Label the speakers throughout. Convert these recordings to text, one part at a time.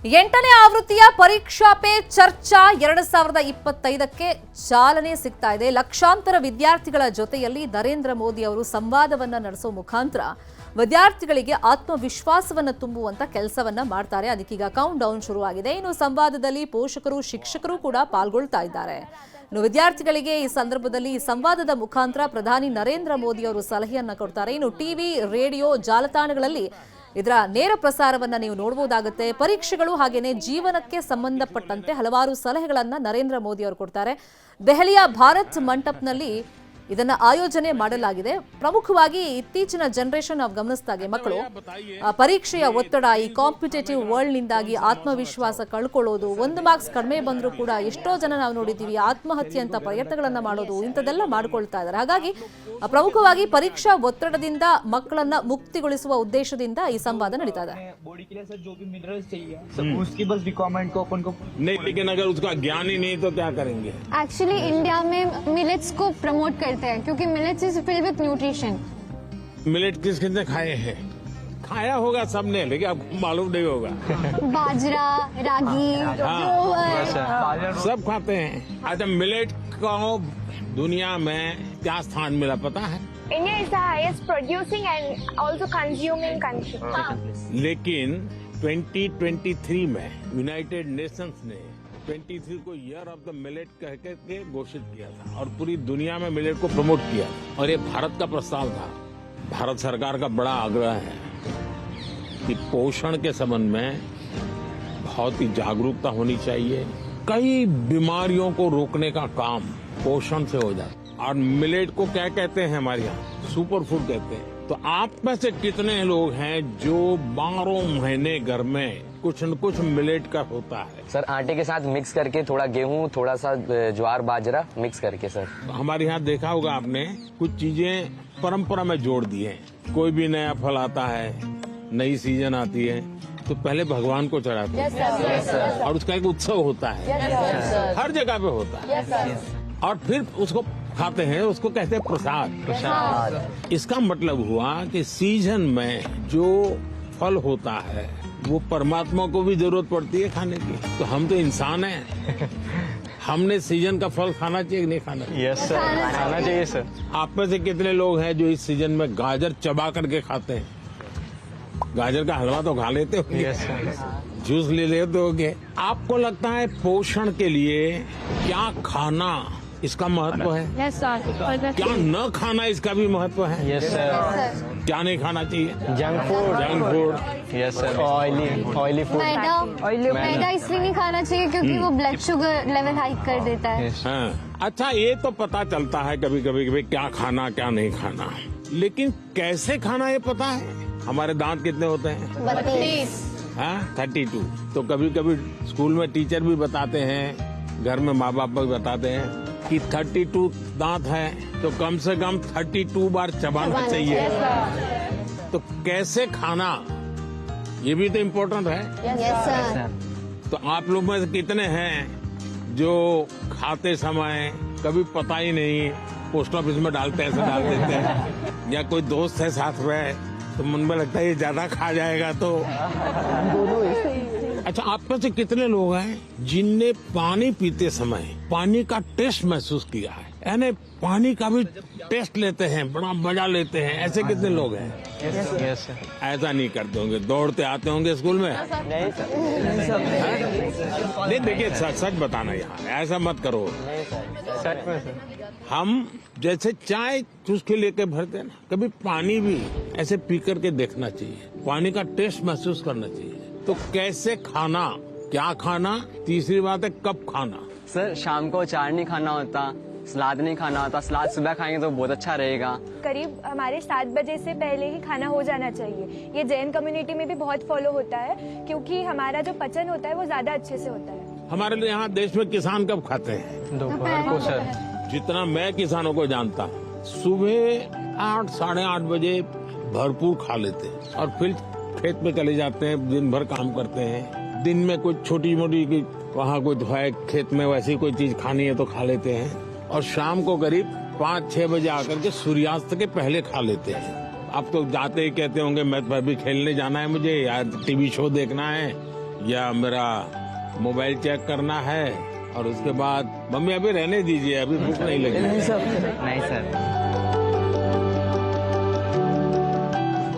Speaker 1: ಎಂಟನೇ ಆವೃತ್ತಿಯ ಪರೀಕ್ಷಾ ಪೇ ಚರ್ಚಾ 2025ಕ್ಕೆ ಚಾಲನೆ ಸಿಗ್ತಾ ಇದೆ. ಲಕ್ಷಾಂತರ ವಿದ್ಯಾರ್ಥಿಗಳ ಜೊತೆಯಲ್ಲಿ ನರೇಂದ್ರ ಮೋದಿ ಅವರು ಸಂವಾದವನ್ನ ನಡೆಸೋ ಮುಖಾಂತರ ವಿದ್ಯಾರ್ಥಿಗಳಿಗೆ ಆತ್ಮವಿಶ್ವಾಸವನ್ನ ತುಂಬುವಂತ ಕೆಲಸವನ್ನ ಮಾಡ್ತಾರೆ. ಅದಕ್ಕೀಗ ಕೌಂಟ್ ಡೌನ್ ಶುರುವಾಗಿದೆ. ಇನ್ನು ಸಂವಾದದಲ್ಲಿ ಪೋಷಕರು, ಶಿಕ್ಷಕರು ಕೂಡ ಪಾಲ್ಗೊಳ್ತಾ ಇದ್ದಾರೆ. ಇನ್ನು ವಿದ್ಯಾರ್ಥಿಗಳಿಗೆ ಈ ಸಂದರ್ಭದಲ್ಲಿ ಸಂವಾದದ ಮುಖಾಂತರ ಪ್ರಧಾನಿ ನರೇಂದ್ರ ಮೋದಿ ಅವರು ಸಲಹೆಯನ್ನ ಕೊಡ್ತಾರೆ. ಇನ್ನು ಟಿವಿ, ರೇಡಿಯೋ, ಜಾಲತಾಣಗಳಲ್ಲಿ ಇದರ ನೇರ ಪ್ರಸಾರವನ್ನ ನೀವು ನೋಡಬಹುದಾಗುತ್ತೆ. ಪರೀಕ್ಷೆಗಳು ಹಾಗೇನೆ ಜೀವನಕ್ಕೆ ಸಂಬಂಧಪಟ್ಟಂತೆ ಹಲವಾರು ಸಲಹೆಗಳನ್ನ ನರೇಂದ್ರ ಮೋದಿ ಅವರು ಕೊಡ್ತಾರೆ. ದೆಹಲಿಯ ಭಾರತ್ ಮಂಟಪ್ನಲ್ಲಿ ಇದನ್ನ ಆಯೋಜನೆ ಮಾಡಲಾಗಿದೆ. ಪ್ರಮುಖವಾಗಿ ಇತ್ತೀಚಿನ ಜನರೇಷನ್ ನಾವು ಗಮನಿಸಿದಾಗೆ ಮಕ್ಕಳು ಪರೀಕ್ಷೆಯ ಒತ್ತಡ, ಈ ಕಾಂಪಿಟೇಟಿವ್ ವರ್ಲ್ಡ್ ನಿಂದಾಗಿ ಆತ್ಮವಿಶ್ವಾಸ ಕಳ್ಕೊಳ್ಳೋದು, 1 ಮಾರ್ಕ್ಸ್ ಕಡಿಮೆ ಬಂದರೂ ಕೂಡ ಎಷ್ಟೋ ಜನ ನಾವು ನೋಡಿದ್ದೀವಿ ಆತ್ಮಹತ್ಯೆ ಅಂತ ಪ್ರಯತ್ನಗಳನ್ನ ಮಾಡೋದು, ಇಂಥದೆಲ್ಲ ಮಾಡ್ಕೊಳ್ತಾ ಇದ್ದಾರೆ. ಹಾಗಾಗಿ ಪ್ರಮುಖವಾಗಿ ಪರೀಕ್ಷಾ ಒತ್ತಡದಿಂದ ಮಕ್ಕಳನ್ನ ಮುಕ್ತಿಗೊಳಿಸುವ ಉದ್ದೇಶದಿಂದ ಈ ಸಂವಾದ ನಡೀತಾ ಇದೆ.
Speaker 2: एक्चुअली इंडिया में मिलेट्स को प्रमोट करते हैं क्योंकि millets is filled with nutrition.
Speaker 3: Millet किसने खाए हैं? खाया होगा सबने, लेकिन आपको मालूम नहीं होगा.
Speaker 2: बाजरा, रागी, जोवर
Speaker 3: सब खाते हैं. अच्छा, मिलेट को दुनिया में क्या स्थान मिला पता है?
Speaker 4: India is the highest producing and also consuming country.
Speaker 3: लेकिन 2023 में यूनाइटेड नेशंस ने 23 को ईयर ऑफ द मिलेट कह के घोषित किया था और पूरी दुनिया में मिलेट को प्रमोट किया. और ये भारत का प्रस्ताव था. भारत सरकार का बड़ा आग्रह है कि पोषण के संबंध में बहुत ही जागरूकता होनी चाहिए. कई बीमारियों को रोकने का काम पोषण से हो जाता है. और मिलेट को क्या कहते हैं हमारे यहाँ? सुपर फूड कहते हैं. तो आप में से कितने लोग हैं जो 12 महीने घर में कुछ न कुछ मिलेट का होता है?
Speaker 5: सर, आटे के साथ मिक्स करके थोड़ा गेहूं, थोड़ा सा ज्वार, बाजरा मिक्स करके. सर,
Speaker 3: हमारे यहाँ देखा होगा आपने, कुछ चीजें परंपरा में जोड़ दी हैं. कोई भी नया फल आता है, नई सीजन आती है, तो पहले भगवान को चढ़ाते हैं और उसका एक उत्सव होता है. हर जगह पे होता है. और फिर उसको खाते हैं, उसको कहते हैं प्रसाद. इसका मतलब हुआ कि सीजन में जो फल होता है वो परमात्मा को भी जरूरत पड़ती है खाने की. तो हम तो इंसान हैं. हमने सीजन का फल खाना चाहिए कि नहीं खाना चाहिए?
Speaker 5: यस सर, खाना चाहिए सर.
Speaker 3: आप में से कितने लोग हैं जो इस सीजन में गाजर चबा करके खाते हैं? गाजर का हलवा तो खा लेते होंगे.
Speaker 5: Yes sir.
Speaker 3: जूस ले लेते होंगे. आपको लगता है पोषण के लिए क्या खाना इसका महत्व है?
Speaker 2: Yes sir.
Speaker 3: क्या न खाना इसका भी महत्व है?
Speaker 5: Yes sir.
Speaker 3: क्या नहीं खाना चाहिए?
Speaker 5: Junk food. Yes sir. Oily food.
Speaker 2: मैदा इसलिए नहीं खाना चाहिए क्योंकि वो ब्लड शुगर लेवल हाई कर देता है.
Speaker 3: हाँ. अच्छा, ये तो पता चलता है कभी कभी कि क्या खाना क्या नहीं खाना, लेकिन कैसे खाना ये पता है? हमारे दांत कितने होते हैं? 32. तो कभी कभी स्कूल में टीचर भी बताते हैं, घर में माँ बाप भी बताते हैं कि 32 दांत है तो कम से कम 32 बार चबाना चाहिए. तो कैसे खाना, ये भी तो इम्पोर्टेंट है. तो आप लोग में से कितने हैं जो खाते समय कभी पता ही नहीं, पोस्ट ऑफिस में डालते ऐसे डाल देते हैं, या कोई दोस्त है साथ में तो मन में लगता है ये ज्यादा खा जाएगा तो. अच्छा, आप में से कितने लोग हैं जिनने पानी पीते समय पानी का टेस्ट महसूस किया है? यानी पानी का भी टेस्ट लेते हैं, बड़ा मजा लेते हैं. ऐसे कितने लोग हैं?
Speaker 5: Yes sir.
Speaker 3: ऐसा नहीं करते होंगे, दौड़ते आते होंगे स्कूल में. नहीं, देखिए सच बताना यहाँ, ऐसा मत करो.
Speaker 5: सच में सर.
Speaker 3: हम जैसे चाय चूस के लेके भरते हैं ना, कभी पानी भी ऐसे पी करके देखना चाहिए. पानी का टेस्ट महसूस करना चाहिए. तो कैसे खाना, क्या खाना, तीसरी बात है कब खाना.
Speaker 5: सर, शाम को अचार नहीं खाना होता, सलाद नहीं खाना होता. सलाद सुबह खाएंगे तो बहुत अच्छा रहेगा.
Speaker 4: करीब हमारे 7 बजे से पहले ही खाना हो जाना चाहिए. ये जैन कम्युनिटी में भी बहुत फॉलो होता है क्योंकि हमारा जो पचन होता है वो ज्यादा अच्छे से होता है.
Speaker 3: हमारे यहाँ देश में किसान कब खाते हैं?
Speaker 5: दोपहर को सर.
Speaker 3: जितना मैं किसानों को जानता हूँ, सुबह 8 साढ़े 8 बजे भरपूर खा लेते हैं और फिर खेत में चले जाते हैं, दिन भर काम करते हैं. दिन में कुछ छोटी मोटी वहाँ कोई है खेत में वैसी कोई चीज खानी है तो खा लेते हैं. और शाम को करीब 5-6 बजे आकर के सूर्यास्त के पहले खा लेते हैं. अब तो जाते ही कहते होंगे मैं भी खेलने जाना है, मुझे यार टीवी शो देखना है, या मेरा मोबाइल चेक करना है और उसके बाद मम्मी अभी रहने दीजिए, अभी भूख नहीं लगी।
Speaker 5: नहीं sir.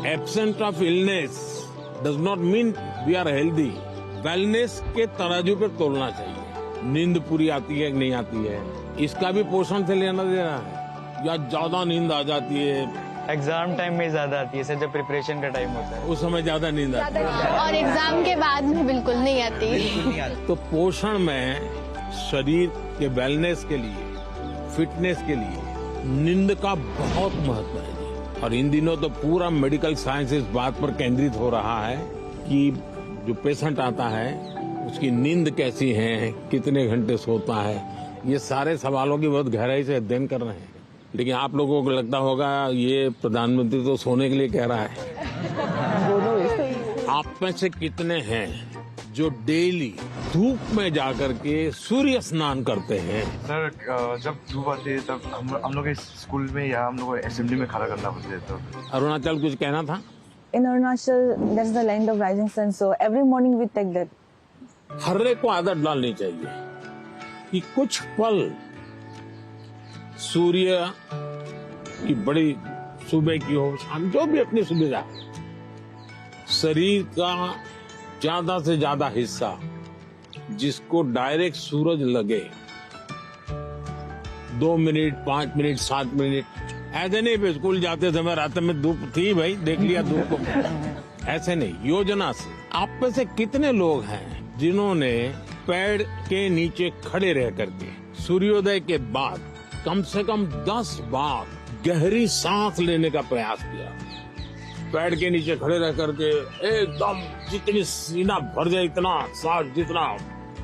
Speaker 3: Absent of illness does not mean we are healthy. Wellness के तराजू पे तोलना चाहिए। नींद पूरी आती है कि नहीं आती है, इसका भी पोषण से लेना देना है। या ज्यादा नींद आ जाती है,
Speaker 6: एग्जाम टाइम में ज्यादा आती है सर, जब प्रिपरेशन का टाइम होता है
Speaker 3: उस समय ज्यादा नींद आती है,
Speaker 2: और एग्जाम के बाद में बिल्कुल नहीं आती।
Speaker 3: तो पोषण में शरीर के वेलनेस के लिए, फिटनेस के लिए नींद का बहुत महत्व है। और इन दिनों तो पूरा मेडिकल साइंस इस बात पर केंद्रित हो रहा है कि जो पेशेंट आता है उसकी नींद कैसी है, कितने घंटे सोता है, ये सारे सवालों की बहुत गहराई से अध्ययन कर रहे हैं। लेकिन आप लोगों को लगता होगा ये प्रधानमंत्री तो सोने के लिए कह रहा है। आप में से कितने हैं जो डेली धूप में जाकर के सूर्य स्नान करते हैं?
Speaker 7: सर जब धूप आती है तब हम लोग स्कूल में या हम लोग असेंबली में खड़ा करना पड़ता है। तो
Speaker 3: अरुणाचल कुछ कहना था?
Speaker 8: In Arunachal, there's the land of rising sun, so every morning we take that.
Speaker 3: हर एक को आदत डालनी चाहिए कि कुछ पल सूर्य की बड़ी सुबह की हो, शाम, जो भी अपनी सुविधा, शरीर का ज्यादा से ज्यादा हिस्सा जिसको डायरेक्ट सूरज लगे, 2 मिनट, 5 मिनट, 7 मिनट, ऐसे नहीं भी स्कूल जाते समय रात में धूप थी भाई देख लिया धूप को, ऐसे नहीं, योजना से। आप में से कितने लोग हैं जिन्होंने पेड़ के नीचे खड़े रह करके सूर्योदय के बाद कम से कम 10 बार गहरी सांस लेने का प्रयास किया? पेड़ के नीचे खड़े रह करके एकदम जितनी सीना भर जाए, इतना सांस जितना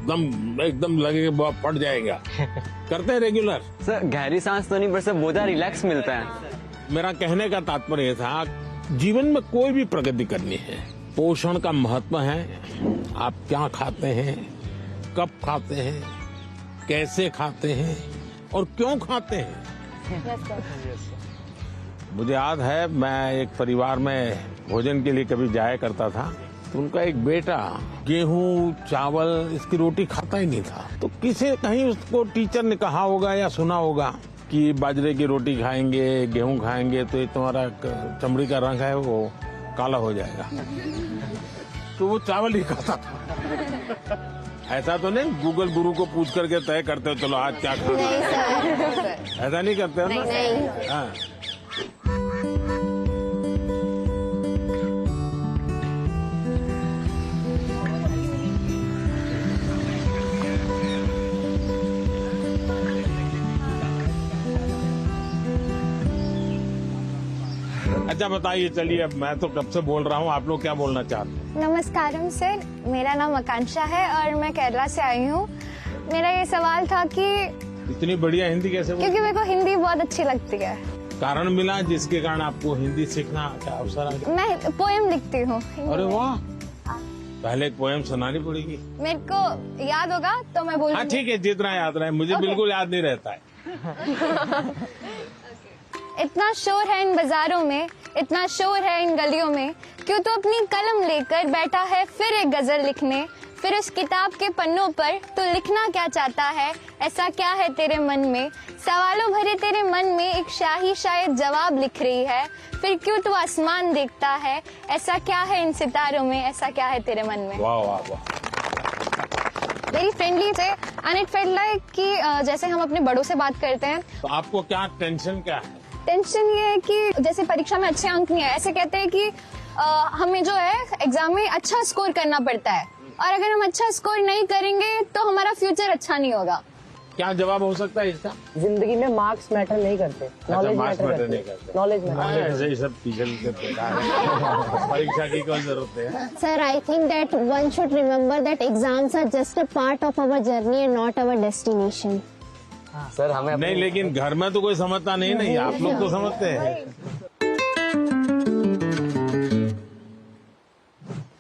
Speaker 3: दम एकदम लगे फट जाएगा, करते हैं रेगुलर?
Speaker 5: सर गहरी सांस तो नहीं, पर सर बहुत रिलैक्स मिलता है।
Speaker 3: मेरा कहने का तात्पर्य था, जीवन में कोई भी प्रगति करनी है, पोषण का महत्व है। आप क्या खाते हैं, कब खाते हैं, कैसे खाते हैं और क्यों खाते हैं। मुझे याद है मैं एक परिवार में भोजन के लिए कभी जाया करता था, तो उनका एक बेटा गेहूं चावल इसकी रोटी खाता ही नहीं था। तो किसी कहीं उसको टीचर ने कहा होगा या सुना होगा कि बाजरे की रोटी खाएंगे, गेहूं खाएंगे तो ये तुम्हारा चमड़ी का रंग है वो काला हो जाएगा। तो वो चावल ही खाता था। ऐसा तो नहीं गूगल गुरु को पूछ करके तय करते हो चलो आज क्या खाना है, ऐसा नहीं करते हो ना? हाँ। अच्छा बताइए, चलिए अब मैं तो कब से बोल रहा हूँ, आप लोग क्या बोलना चाहते हैं?
Speaker 2: नमस्कारम सर, मेरा नाम आकांक्षा है और मैं केरला से आई हूँ। मेरा ये सवाल था कि
Speaker 3: इतनी बढ़िया हिंदी कैसे बोलते?
Speaker 2: क्योंकि मेरे को हिंदी बहुत अच्छी लगती है।
Speaker 3: कारण मिला जिसके कारण आपको हिंदी सीखना का अवसर आ गया?
Speaker 2: मैं पोएम लिखती हूँ।
Speaker 3: अरे वाह, पहले एक पोएम सुनानी पड़ेगी।
Speaker 2: मेरे को याद होगा तो मैं बोलूँगी।
Speaker 3: हाँ ठीक है, जितना याद रहे, मुझे बिल्कुल याद नहीं रहता है।
Speaker 2: इतना शोर है इन बाजारों में, इतना शोर है इन गलियों में, क्यों तो अपनी कलम लेकर बैठा है फिर एक गजल लिखने। फिर उस किताब के पन्नों पर तो लिखना क्या चाहता है, ऐसा क्या है तेरे मन में। सवालों भरे तेरे मन में एक शाही शायद जवाब लिख रही है। फिर क्यों तू आसमान देखता है, ऐसा क्या है इन सितारों में, ऐसा क्या है तेरे मन में।
Speaker 3: वाह वाह वाह,
Speaker 2: वेरी फ्रेंडली थे एंड इट फेल्ट लाइक कि जैसे हम अपने बड़ों से बात करते हैं।
Speaker 3: तो आपको क्या टेंशन क्या है?
Speaker 2: टेंशन ये है कि जैसे परीक्षा में अच्छे अंक नहीं आए, ऐसे कहते हैं कि हमें जो है एग्जाम में अच्छा स्कोर करना पड़ता है, और अगर हम अच्छा स्कोर नहीं करेंगे तो हमारा फ्यूचर अच्छा नहीं होगा।
Speaker 3: क्या जवाब हो सकता है इसका?
Speaker 8: जिंदगी में मार्क्स मैटर नहीं करते, नॉलेज मैटर
Speaker 3: नहीं करते।
Speaker 8: Knowledge matter.
Speaker 3: ऐसे ही सब टीचर परीक्षा की कौन जरूरत है?
Speaker 9: Sir, I think that one should remember that exams are just a part of our journey and not our destination.
Speaker 5: Sir हमें
Speaker 3: नहीं, लेकिन घर में तो कोई समझता नहीं, आप लोग तो समझते हैं।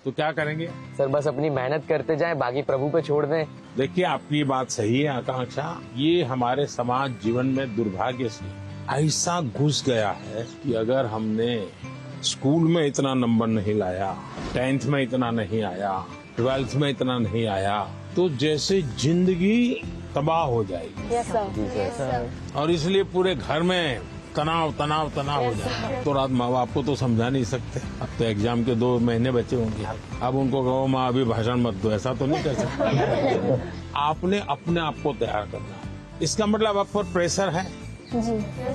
Speaker 3: तो क्या करेंगे?
Speaker 5: सर बस अपनी मेहनत करते जाएं, बाकी प्रभु पे छोड़ दें।
Speaker 3: देखिए आपकी बात सही है आकांक्षा, ये हमारे समाज जीवन में दुर्भाग्य से ऐसा घुस गया है कि अगर हमने स्कूल में इतना नंबर नहीं लाया, 10th में इतना नहीं आया, ट्वेल्थ में इतना नहीं आया तो जैसे जिंदगी तबाह हो जाएगी।
Speaker 8: Yes, sir.
Speaker 3: और इसलिए पूरे घर में तनाव तनाव तनाव हो जाता है। तो रात माँ बाप को तो समझा नहीं सकते। अब तो एग्जाम के 2 महीने बचे होंगे। अब उनको कहो माँ अभी भाषण मत दो, ऐसा तो नहीं कर सकते। आपने अपने आप को तैयार करना है। इसका मतलब आप पर प्रेशर है।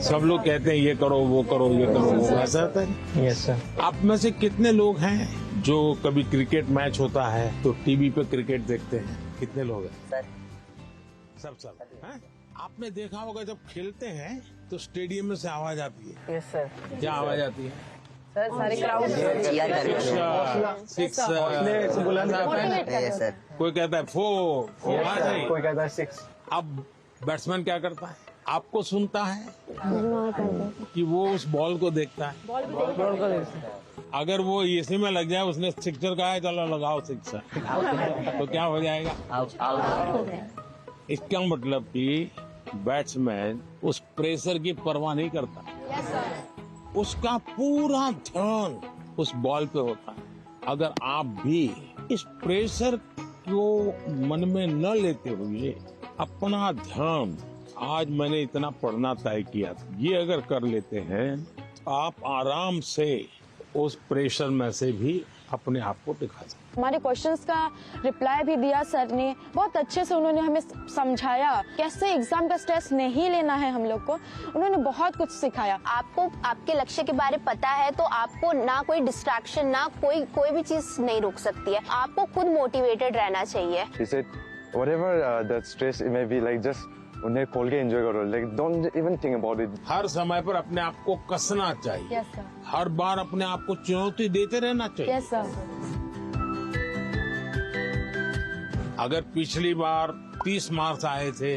Speaker 3: सब लोग कहते हैं ये करो वो करो ये करो वो, ऐसा होता है।
Speaker 6: Yes sir.
Speaker 3: आप में से कितने लोग हैं जो कभी क्रिकेट मैच होता है तो टीवी पे क्रिकेट देखते हैं? कितने लोग हैं? सब हैं? आपने देखा होगा जब खेलते हैं तो स्टेडियम में से आवाज आती है।
Speaker 8: Yes, sir.
Speaker 3: क्या आवाज आती है?
Speaker 8: Sir, सारे crowd
Speaker 3: सिक्स
Speaker 6: सर।
Speaker 3: कोई कहता है फोर आ गई।
Speaker 6: कोई कहता है 6।
Speaker 3: अब बैट्समैन क्या करता है? आपको सुनता है कि वो उस बॉल को देखता है? अगर वो इसी में लग जाए, उसने सिक्सर कहा है चलो लगाओ सिक्सर, तो क्या हो जाएगा? इसका मतलब कि बैट्समैन उस प्रेशर की परवाह नहीं करता। उसका पूरा ध्यान उस बॉल पे होता है। अगर आप भी इस प्रेशर को मन में न लेते हुए अपना ध्यान, आज मैंने इतना पढ़ना तय किया, ये अगर कर लेते हैं आप आराम से उस प्रेशर में से भी अपने आप को दिखा सकते।
Speaker 10: हमारे क्वेश्चंस का रिप्लाई भी दिया सर ने, बहुत अच्छे से उन्होंने हमें समझाया कैसे एग्जाम का स्ट्रेस नहीं लेना है हम लोग को। उन्होंने बहुत कुछ सिखाया।
Speaker 9: आपको आपके लक्ष्य के बारे में पता है तो आपको ना कोई डिस्ट्रैक्शन, ना कोई भी चीज नहीं रोक सकती है। आपको खुद मोटिवेटेड रहना चाहिए।
Speaker 7: He said, whatever the stress it may be, like just उन्हें खोल के एंजॉय करो, like don't even think about it.
Speaker 3: हर समय पर अपने आप को कसना चाहिए।
Speaker 10: Yes, sir.
Speaker 3: हर बार अपने आप को चुनौती देते रहना चाहिए।
Speaker 10: Yes sir.
Speaker 3: अगर पिछली बार 30 मार्क्स आए थे,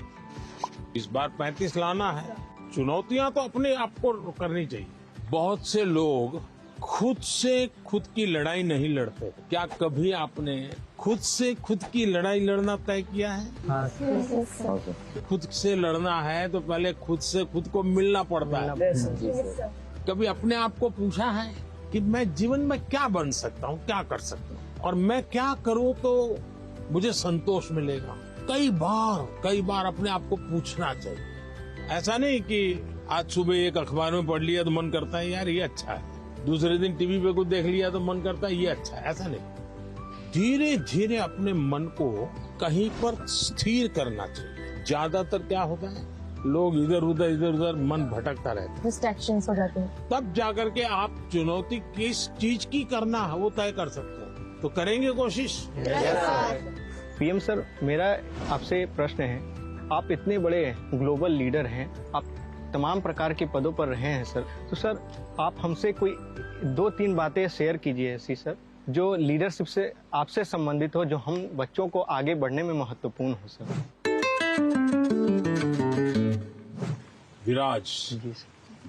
Speaker 3: इस बार 35 लाना है। चुनौतियां तो अपने आप को करनी चाहिए। बहुत से लोग खुद से खुद की लड़ाई नहीं लड़ते। क्या कभी आपने खुद से खुद की लड़ाई लड़ना तय किया है? खुद से लड़ना है तो पहले खुद से खुद को मिलना पड़ता है। कभी अपने आप को पूछा है कि मैं जीवन में क्या बन सकता हूँ, क्या कर सकता हूँ, और मैं क्या करूँ तो मुझे संतोष मिलेगा? कई बार अपने आप को पूछना चाहिए। ऐसा नहीं कि आज सुबह एक अखबार में पढ़ लिया तो मन करता है यार ये अच्छा है, दूसरे दिन टीवी पे कुछ देख लिया तो मन करता है ये अच्छा है। ऐसा नहीं, धीरे धीरे अपने मन को कहीं पर स्थिर करना चाहिए। ज्यादातर क्या होता है, लोग इधर उधर मन भटकता रहता है,
Speaker 10: डिस्ट्रैक्शंस हो जाते हैं।
Speaker 3: तब जाकर के आप चुनौती किस चीज की करना है वो तय कर सकते हैं। तो करेंगे कोशिश।
Speaker 6: पीएम सर, मेरा आपसे प्रश्न है, आप इतने बड़े ग्लोबल लीडर हैं, आप तमाम प्रकार के पदों पर रहे हैं सर, तो सर आप हमसे कोई 2-3 बातें शेयर कीजिए ऐसी सर, जो लीडरशिप से आपसे संबंधित हो, जो हम बच्चों को आगे बढ़ने में महत्वपूर्ण हो सर।
Speaker 3: विराज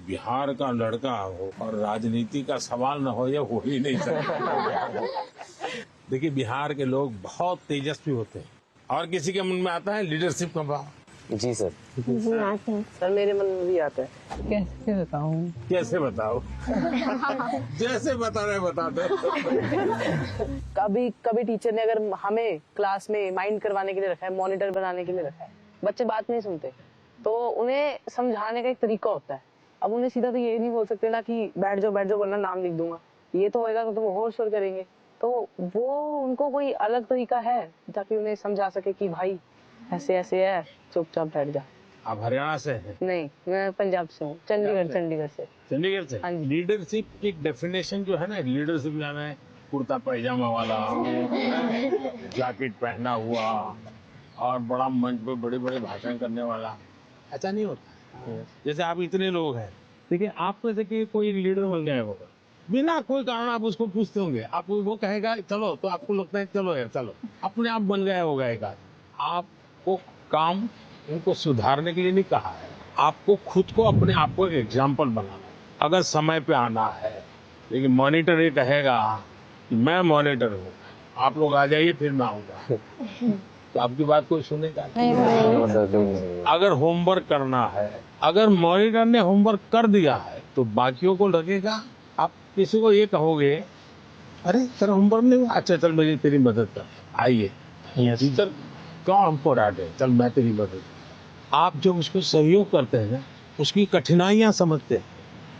Speaker 3: बिहार का लड़का हो और राजनीति का सवाल न हो, ये हो ही नहीं सकता। देखिए, बिहार के लोग बहुत तेजस्वी होते हैं और किसी के मन में आता है लीडरशिप का भाव।
Speaker 5: जी सर।
Speaker 8: सर मेरे मन में भी आता है। कैसे बताऊं?
Speaker 3: जैसे बता रहे बता दो।
Speaker 8: कभी टीचर ने अगर हमें क्लास में माइंड करवाने के लिए रखा है, मॉनिटर बनाने के लिए रखा है, बच्चे बात नहीं सुनते तो उन्हें समझाने का एक तरीका होता है। अब उन्हें सीधा तो ये नहीं बोल सकते ना कि बैठ जाओ वरना नाम लिख दूंगा, ये तो होएगा तो वो होर शोर करेंगे। तो वो उनको कोई अलग तरीका है ताकि उन्हें समझा सके कि भाई ऐसे ऐसे है, चुपचाप बैठ जा।
Speaker 3: आप हरियाणा से हैं?
Speaker 8: नहीं, मैं पंजाब से हूँ, चंडीगढ़ से।
Speaker 3: चंडीगढ़ से?
Speaker 8: हाँ जी।
Speaker 3: लीडरशिप की डेफिनेशन जो है ना, लीडरशिप जाना है कुर्ता पैजामा वाला, जैकेट पहना हुआ और बड़ा मंच पे बड़े बड़े भाषण करने वाला, ऐसा नहीं होता। जैसे आप इतने लोग हैं, देखिए आप में से कोई लीडर बन गया होगा, बिना कोई कारण आप उसको पूछते होंगे, आप वो कहेगा चलो, तो आपको लगता है चलो यार चलो, अपने आप बन गया होगा एक आदमी। आपको काम उनको सुधारने के लिए नहीं कहा है, आपको खुद को अपने आप को एक एग्जाम्पल बनाना। अगर समय पे आना है, लेकिन मॉनिटर ये कहेगा कि मैं मॉनिटर हूँ, आप लोग आ जाइए फिर मैं आऊँगा, तो आपकी बात कोई सुनेगा नहीं। अगर होमवर्क करना है, अगर मॉनिटर ने होमवर्क कर दिया है तो बाकियों को लगेगा, आप किसी को ये कहोगे अरे सर होमवर्क नहीं हुआ, अच्छा चल मुझे तेरी मदद कर, आइए सर, कौन हमको डांटे? चल मैं तेरी मदद। आप जब उसको सहयोग करते हैं उसकी कठिनाइयां समझते हैं।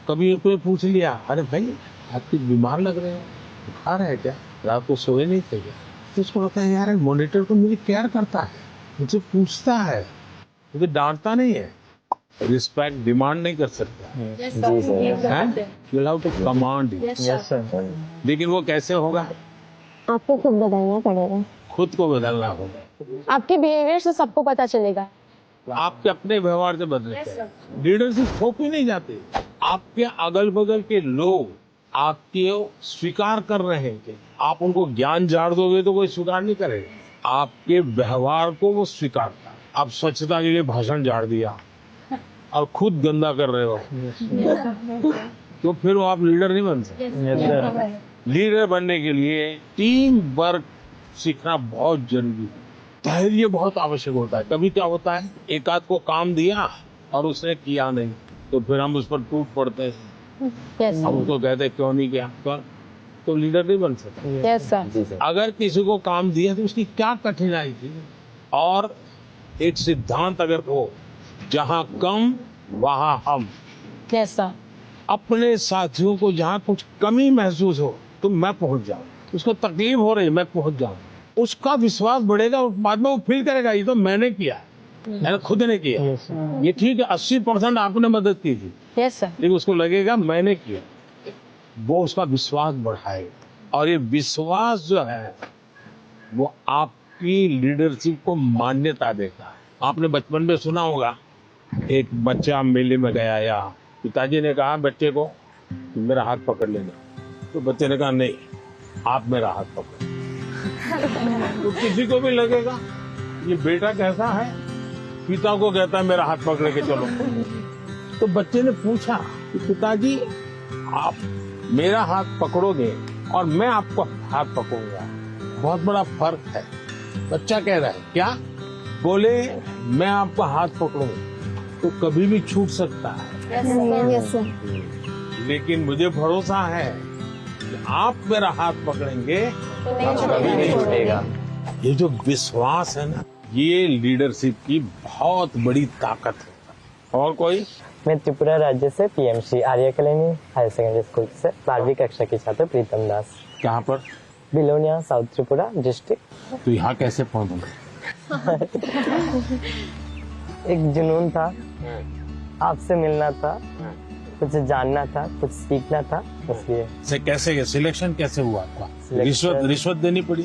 Speaker 3: कभी कोई पूछ लिया, अरे भाई आप कुछ बीमार लग रहे हो, बुखार है क्या, रात को सोए नहीं थे क्या? तो उसको लगता है यार मॉनिटर तो मेरी केयर करता है, मुझे पूछता है, मुझे डांटता नहीं है। रिस्पेक्ट डिमांड नहीं कर सकता, यू हैव टू कमांड। लेकिन वो कैसे होगा?
Speaker 10: आपको खुद बदलना पड़ेगा,
Speaker 3: खुद को बदलना होगा।
Speaker 10: आपके बिहेवियर से सबको पता चलेगा।
Speaker 3: आपके अपने व्यवहार से बदलते हैं। लीडरशिप थोप ही नहीं जाती। आपके अगल बगल के लोग आपके स्वीकार कर रहे हैं कि आप उनको ज्ञान झाड़ दोगे तो कोई स्वीकार नहीं करेगा। आपके व्यवहार को वो स्वीकारता है। आप स्वच्छता के लिए भाषण झाड़ दिया और खुद गंदा कर रहे हो तो फिर वो आप लीडर नहीं बन सकते। लीडर बनने के लिए टीम वर्क सीखना बहुत जरूरी है। धैर्य बहुत आवश्यक होता है। कभी क्या होता है, एक आध को काम दिया और उसने किया नहीं तो फिर हम उस पर टूट पड़ते हैं। हम उसको कहते हैं क्यों नहीं किया, तो लीडर नहीं बन सकता। अगर किसी को काम दिया तो उसकी क्या कठिनाई थी, और एक सिद्धांत अगर हो, जहाँ कम वहाँ हम। अपने साथियों को जहाँ कुछ कमी महसूस हो तो मैं पहुंच जाऊं, उसको तकलीफ हो रही मैं पहुंच जाऊं, उसका विश्वास बढ़ेगा और बाद में वो फील करेगा ये तो मैंने किया, मैंने खुद ने किया। ये ठीक है 80% आपने मदद की थी, लेकिन उसको लगेगा मैंने किया, वो उसका विश्वास बढ़ाएगा। और ये विश्वास जो है वो आपकी लीडरशिप को मान्यता देता है। आपने बचपन में सुना होगा, एक बच्चा मेले में गया या पिताजी ने कहा बच्चे को मेरा हाथ पकड़ लेना, तो बच्चे ने कहा नहीं आप मेरा हाथ पकड़। तो किसी को भी लगेगा ये बेटा कैसा है, पिता को कहता है मेरा हाथ पकड़ के चलो। तो बच्चे ने पूछा कि पिताजी आप मेरा हाथ पकड़ोगे और मैं आपको हाथ पकड़ूंगा, बहुत बड़ा फर्क है। बच्चा कह रहा है क्या? बोले मैं आपका हाथ पकड़ूंगा तो कभी भी छूट सकता है, लेकिन मुझे भरोसा है कि आप मेरा हाथ पकड़ेंगे कभी नहीं छूटेगा। ये जो विश्वास है ना, ये लीडरशिप की बहुत बड़ी ताकत है। और कोई?
Speaker 11: मैं त्रिपुरा राज्य से पीएमसी आर्य कॉलोनी हायर सेकेंडरी स्कूल से 12वीं कक्षा की छात्र प्रीतम दास।
Speaker 3: कहाँ पर?
Speaker 11: Belonia, south Tripura district.
Speaker 3: तो यहाँ कैसे पहुँचा?
Speaker 11: एक जुनून था, आपसे मिलना था, कुछ जानना था, कुछ सीखना था, इसलिए।
Speaker 3: से कैसे सिलेक्शन कैसे हुआ आपका? रिश्वत देनी पड़ी?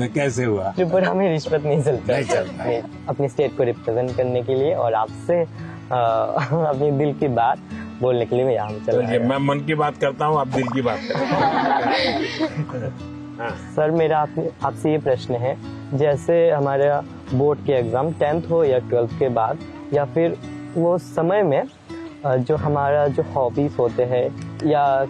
Speaker 3: कैसे हुआ?
Speaker 11: त्रिपुरा में रिश्वत नहीं चलता। अपनी स्टेट को रिप्रेजेंट करने के लिए और आपसे अपने दिल की बात बोलने के लिए मैं यहाँ चला गया।
Speaker 3: मैं मन की बात करता हूँ, आप दिल की बात करें।
Speaker 11: सर मेरा आपसे ये प्रश्न है, जैसे हमारा बोर्ड के एग्जाम 10th हो या 12th के बाद, या फिर वो समय में जो हमारा जो हॉबीज होते हैं या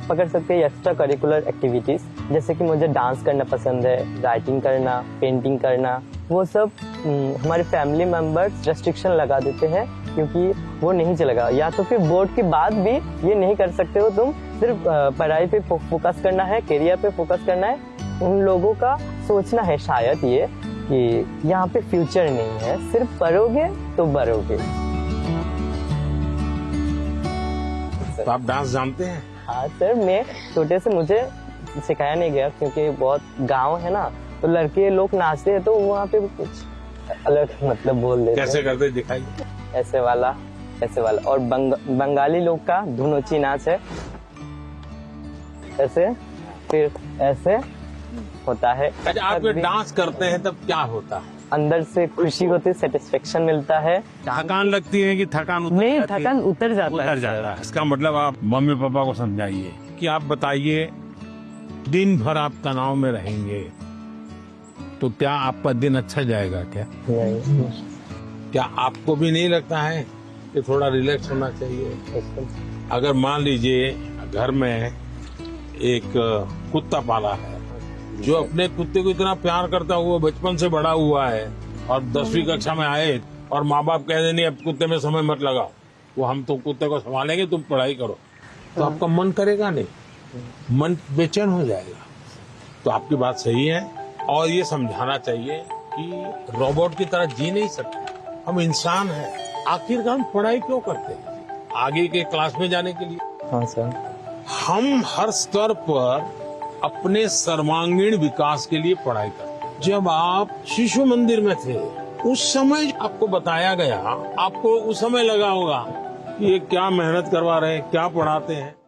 Speaker 11: पकड़ सकते हैं एक्स्ट्रा करिकुलर एक्टिविटीज, जैसे कि मुझे डांस करना पसंद है, राइटिंग करना, पेंटिंग करना, वो सब हमारे फैमिली मेंबर्स रेस्ट्रिक्शन लगा देते हैं क्योंकि वो नहीं चलेगा, या तो फिर बोर्ड के बाद भी ये नहीं कर सकते हो तुम, सिर्फ पढ़ाई पे फोकस करना है, करियर पे फोकस करना है। उन लोगों का सोचना है शायद ये कि यहाँ पे फ्यूचर नहीं है, सिर्फ पढ़ोगे तो बढ़ोगे।
Speaker 3: तो आप डांस जानते हैं?
Speaker 11: हाँ सर, मैं छोटे से मुझे सिखाया नहीं गया क्योंकि बहुत गांव है ना, तो लड़के लोग नाचते हैं तो वहाँ पे कुछ अलग मतलब बोल देते हैं।
Speaker 3: कैसे करते दिखाइए?
Speaker 11: ऐसे वाला, ऐसे वाला। और बंगाली लोग का धुनोची नाच है, ऐसे, फिर ऐसे होता है।
Speaker 3: अच्छा, आप जब डांस करते हैं तब क्या होता है?
Speaker 11: अंदर से खुशी होती है, सेटिस्फेक्शन मिलता है।
Speaker 3: थकान लगती है कि थकान उतर
Speaker 11: नहीं,
Speaker 3: जाती है?
Speaker 11: थकान उतर जाता
Speaker 3: उतर जाता है। इसका मतलब आप मम्मी पापा को समझाइए कि आप बताइए दिन भर आप तनाव में रहेंगे तो क्या आपका दिन अच्छा जाएगा क्या?
Speaker 11: नहीं।
Speaker 3: क्या आपको भी नहीं लगता है कि थोड़ा रिलैक्स होना चाहिए? अगर मान लीजिए घर में एक कुत्ता पाला है जो अपने कुत्ते को इतना प्यार करता हुआ बचपन से बड़ा हुआ है और 10वीं कक्षा में आए और माँ बाप कह दें नहीं अब कुत्ते में समय मत लगाओ, वो हम तो कुत्ते को संभालेंगे, तुम पढ़ाई करो, तो आपका मन करेगा नहीं, मन बेचैन हो जाएगा। तो आपकी बात सही है और ये समझाना चाहिए कि रोबोट की तरह जी नहीं सकते, हम इंसान हैं। आखिरकार हम पढ़ाई क्यों करते हैं? आगे के क्लास में जाने के लिए।
Speaker 11: हाँ सर।
Speaker 3: हम हर स्तर पर अपने सर्वांगीण विकास के लिए पढ़ाई करते हैं। जब आप शिशु मंदिर में थे उस समय आपको बताया गया, आपको उस समय लगा होगा कि ये क्या मेहनत करवा रहे हैं, क्या पढ़ाते हैं।